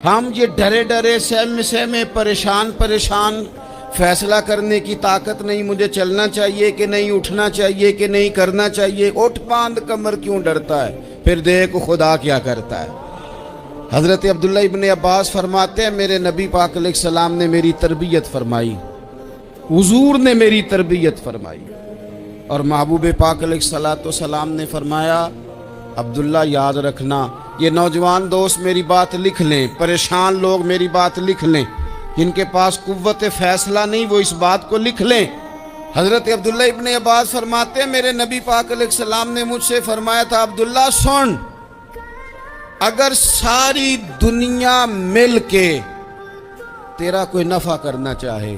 ہم یہ ڈرے ڈرے سہم سہمے پریشان پریشان فیصلہ کرنے کی طاقت نہیں، مجھے چلنا چاہیے کہ نہیں، اٹھنا چاہیے کہ نہیں، کرنا چاہیے، اٹھ باندھ کمر کیوں ڈرتا ہے؟ پھر دیکھ خدا کیا کرتا ہے۔ حضرت عبداللہ ابن عباس فرماتے ہیں میرے نبی پاک علیہ السلام نے میری تربیت فرمائی، حضور نے میری تربیت فرمائی، اور محبوب پاک علیہ السلام نے فرمایا عبداللہ یاد رکھنا، یہ نوجوان دوست میری بات لکھ لیں، پریشان لوگ میری بات لکھ لیں، جن کے پاس قوت فیصلہ نہیں وہ اس بات کو لکھ لیں۔ حضرت عبداللہ ابن عباس فرماتے ہیں میرے نبی پاک علیہ السلام نے مجھ سے فرمایا تھا عبداللہ سن، اگر ساری دنیا مل کے تیرا کوئی نفع کرنا چاہے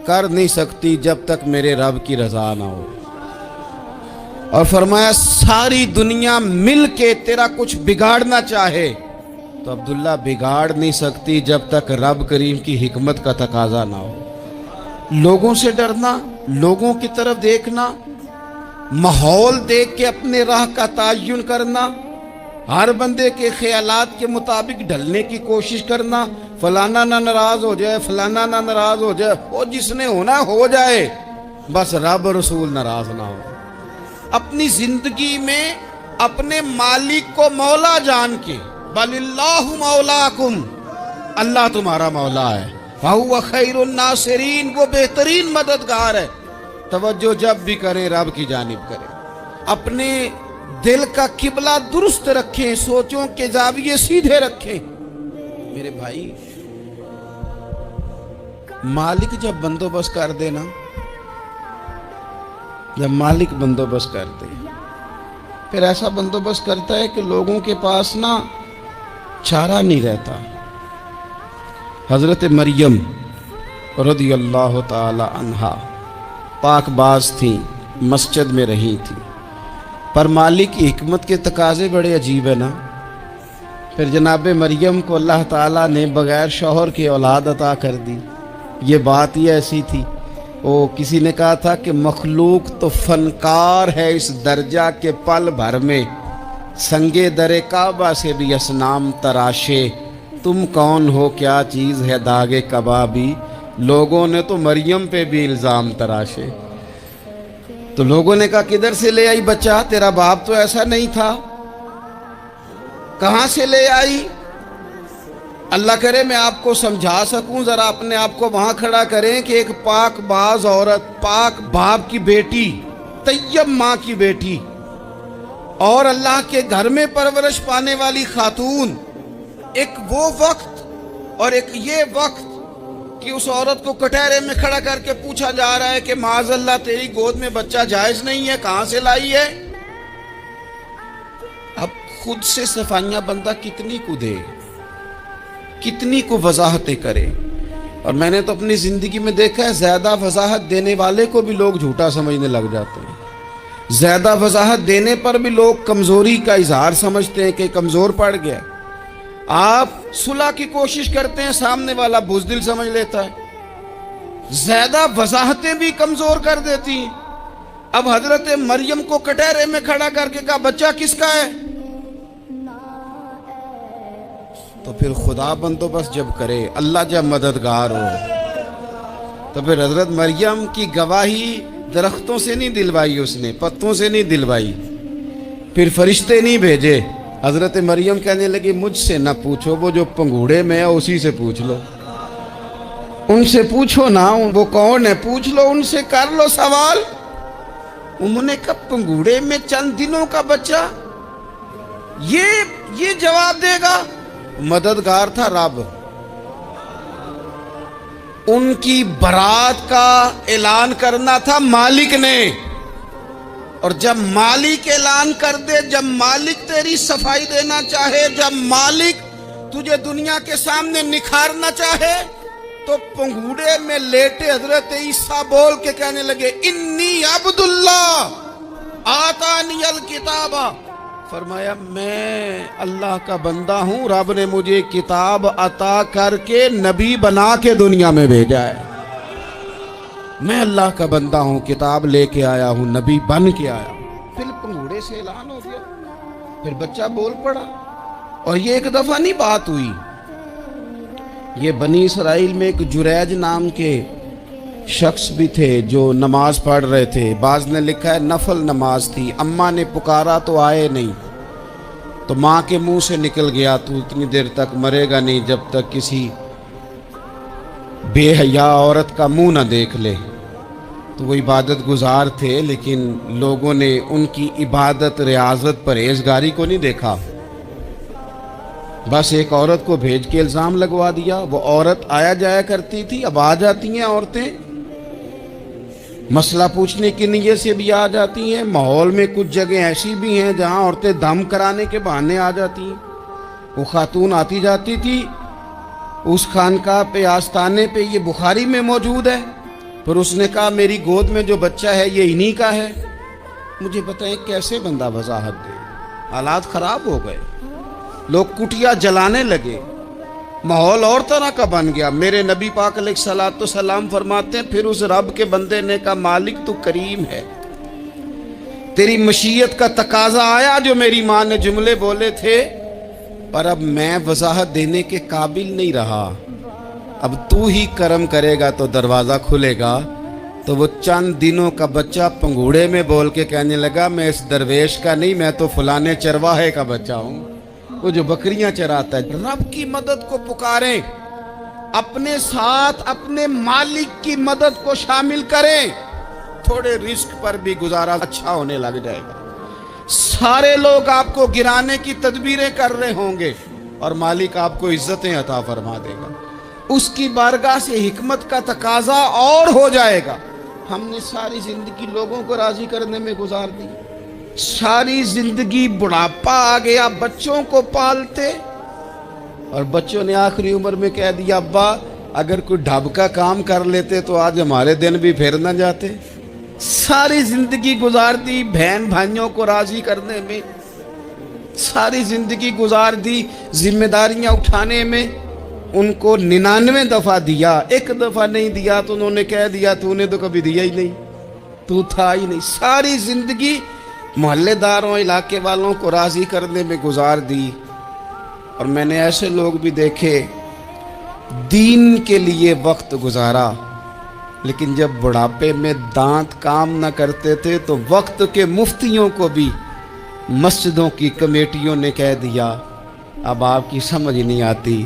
کر نہیں سکتی جب تک میرے رب کی رضا نہ ہو، اور فرمایا ساری دنیا مل کے تیرا کچھ بگاڑنا چاہے تو عبداللہ بگاڑ نہیں سکتی جب تک رب کریم کی حکمت کا تقاضا نہ ہو۔ لوگوں سے ڈرنا، لوگوں کی طرف دیکھنا، ماحول دیکھ کے اپنے راہ کا تعین کرنا، ہر بندے کے خیالات کے مطابق ڈھلنے کی کوشش کرنا، فلانا نہ ناراض ہو جائے، فلانا نہ ناراض ہو جائے، وہ جس نے ہونا ہو جائے، بس رب رسول ناراض نہ ہو۔ اپنی زندگی میں اپنے مالک کو مولا جان کے بل اللہ مولاکم، اللہ تمہارا مولا ہے، فہو خیر الناصرین، وہ بہترین مددگار ہے، توجہ جب بھی کرے رب کی جانب کرے، اپنے دل کا قبلہ درست رکھیں، سوچوں کے زاویے سیدھے رکھیں۔ میرے بھائی مالک جب بندوبست کر دے نا، جب مالک بندوبست کر دے پھر ایسا بندوبست کرتا ہے کہ لوگوں کے پاس نا چارہ نہیں رہتا۔ حضرت مریم رضی اللہ تعالی عنہا پاک باز تھیں، مسجد میں رہی تھیں، پر مالک کی حکمت کے تقاضے بڑے عجیب ہیں نا۔ پھر جناب مریم کو اللہ تعالیٰ نے بغیر شوہر کے اولاد عطا کر دی۔ یہ بات ہی ایسی تھی، کسی نے کہا تھا کہ مخلوق تو فنکار ہے اس درجہ کے پل بھر میں سنگے در کعبہ سے بھی اصنام تراشے، تم کون ہو کیا چیز ہے داغ کبابی، لوگوں نے تو مریم پہ بھی الزام تراشے۔ تو لوگوں نے کہا کدھر سے لے آئی بچہ، تیرا باپ تو ایسا نہیں تھا، کہاں سے لے آئی؟ اللہ کرے میں آپ کو سمجھا سکوں، ذرا اپنے آپ کو وہاں کھڑا کریں کہ ایک پاک باز عورت، پاک باپ کی بیٹی، طیب ماں کی بیٹی، اور اللہ کے گھر میں پرورش پانے والی خاتون، ایک وہ وقت اور ایک یہ وقت کہ اس عورت کو کٹہرے میں کھڑا کر کے پوچھا جا رہا ہے کہ معاذ اللہ تیری گود میں بچہ جائز نہیں ہے، کہاں سے لائی ہے؟ اب خود سے صفائیاں بندہ کتنی کو دے، کتنی کو وضاحتیں کرے۔ اور میں نے تو اپنی زندگی میں دیکھا ہے زیادہ وضاحت دینے والے کو بھی لوگ جھوٹا سمجھنے لگ جاتے ہیں، زیادہ وضاحت دینے پر بھی لوگ کمزوری کا اظہار سمجھتے ہیں کہ کمزور پڑ گیا۔ آپ صلح کی کوشش کرتے ہیں، سامنے والا بزدل سمجھ لیتا ہے، زیادہ وضاحتیں بھی کمزور کر دیتی ہیں۔ اب حضرت مریم کو کٹہرے میں کھڑا کر کے کہا بچہ کس کا ہے؟ تو پھر خدا بندوبست جب کرے، اللہ جب مددگار ہو، تو پھر حضرت مریم کی گواہی درختوں سے نہیں دلوائی، اس نے پتوں سے نہیں دلوائی، پھر فرشتے نہیں بھیجے۔ حضرت مریم کہنے لگی مجھ سے نہ پوچھو، وہ جو پنگوڑے میں ہے اسی سے پوچھ لو، ان سے پوچھو نا، وہ کون ہے پوچھ لو، ان سے کر لو سوال۔ انہوں نے کہا پنگوڑے میں چند دنوں کا بچہ یہ جواب دے گا؟ مددگار تھا رب، ان کی برات کا اعلان کرنا تھا مالک نے، اور جب مالک اعلان کر دے، جب مالک تیری صفائی دینا چاہے، جب مالک تجھے دنیا کے سامنے نکھارنا چاہے، تو پنگوڑے میں لیٹے حضرت عیسیٰ بول کے کہنے لگے انی عبداللہ آتانی الکتاب، فرمایا میں اللہ کا بندہ ہوں، رب نے مجھے کتاب عطا کر کے نبی بنا کے دنیا میں بھیجا ہے، میں اللہ کا بندہ ہوں، کتاب لے کے آیا ہوں، نبی بن کے آیا ہوں۔ پھر پنگوڑے سے اعلان ہو گیا، پھر بچہ بول پڑا، اور یہ ایک دفعہ نہیں بات ہوئی، یہ بنی اسرائیل میں ایک جریج نام کے شخص بھی تھے جو نماز پڑھ رہے تھے. بعض نے لکھا ہے نفل نماز تھی. اماں نے پکارا تو آئے نہیں, تو ماں کے منہ سے نکل گیا تو اتنی دیر تک مرے گا نہیں جب تک کسی بے حیا عورت کا منہ نہ دیکھ لے. تو وہ عبادت گزار تھے, لیکن لوگوں نے ان کی عبادت, ریاضت, پرہیزگاری کو نہیں دیکھا. بس ایک عورت کو بھیج کے الزام لگوا دیا. وہ عورت آیا جایا کرتی تھی, اب آ جاتی ہیں عورتیں, مسئلہ پوچھنے کی نیت سے بھی آ جاتی ہیں. ماحول میں کچھ جگہ ایسی بھی ہیں جہاں عورتیں دم کرانے کے بہانے آ جاتی ہیں. وہ خاتون آتی جاتی تھی اس خانقاہ پہ, آستانے پہ, یہ بخاری میں موجود ہے. پھر اس نے کہا میری گود میں جو بچہ ہے یہ انہی کا ہے. مجھے بتائیں کیسے بندہ وضاحت دے. حالات خراب ہو گئے, لوگ کٹیا جلانے لگے, ماحول اور طرح کا بن گیا. میرے نبی پاک علیہ الصلوۃ والسلام فرماتے ہیں پھر اس رب کے بندے نے کہا مالک تو کریم ہے, تیری مشیت کا تقاضا آیا جو میری ماں نے جملے بولے تھے, پر اب میں وضاحت دینے کے قابل نہیں رہا. اب تو ہی کرم کرے گا تو دروازہ کھلے گا. تو وہ چند دنوں کا بچہ پنگوڑے میں بول کے کہنے لگا میں اس درویش کا نہیں, میں تو فلانے چرواہے کا بچہ ہوں, وہ جو بکریاں چراتا ہے. رب کی مدد کو پکاریں, اپنے ساتھ اپنے مالک کی مدد کو شامل کریں, تھوڑے رزق پر بھی گزارا اچھا ہونے لگ جائے گا. سارے لوگ آپ کو گرانے کی تدبیریں کر رہے ہوں گے اور مالک آپ کو عزتیں عطا فرما دے گا. اس کی بارگاہ سے حکمت کا تقاضا اور ہو جائے گا. ہم نے ساری زندگی لوگوں کو راضی کرنے میں گزار دی, ساری زندگی بڑھاپا آ گیا بچوں کو پالتے, اور بچوں نے آخری عمر میں کہہ دیا ابا اگر کوئی ڈھب کا کام کر لیتے تو آج ہمارے دن بھی پھر نہ جاتے. ساری زندگی گزار دی بہن بھائیوں کو راضی کرنے میں, ساری زندگی گزار دی ذمہ داریاں اٹھانے میں. ان کو 99 دفعہ دیا, ایک دفعہ نہیں دیا تو انہوں نے کہہ دیا تو نے تو کبھی دیا ہی نہیں, تو تھا ہی نہیں. ساری زندگی محلے داروں, علاقے والوں کو راضی کرنے میں گزار دی. اور میں نے ایسے لوگ بھی دیکھے دین کے لیے وقت گزارا, لیکن جب بڑھاپے میں دانت کام نہ کرتے تھے تو وقت کے مفتیوں کو بھی مسجدوں کی کمیٹیوں نے کہہ دیا اب آپ کی سمجھ نہیں آتی,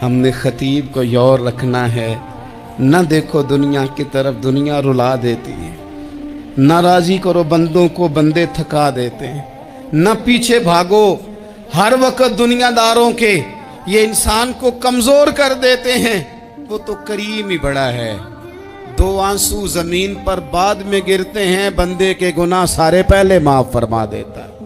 ہم نے خطیب کو یور رکھنا ہے. نہ دیکھو دنیا کی طرف, دنیا رلا دیتی ہے. نہ راضی کرو بندوں کو, بندے تھکا دیتے ہیں. نہ پیچھے بھاگو ہر وقت دنیا داروں کے, یہ انسان کو کمزور کر دیتے ہیں. وہ تو کریم ہی بڑا ہے. 2 آنسو زمین پر بعد میں گرتے ہیں, بندے کے گناہ سارے پہلے معاف فرما دیتا ہے.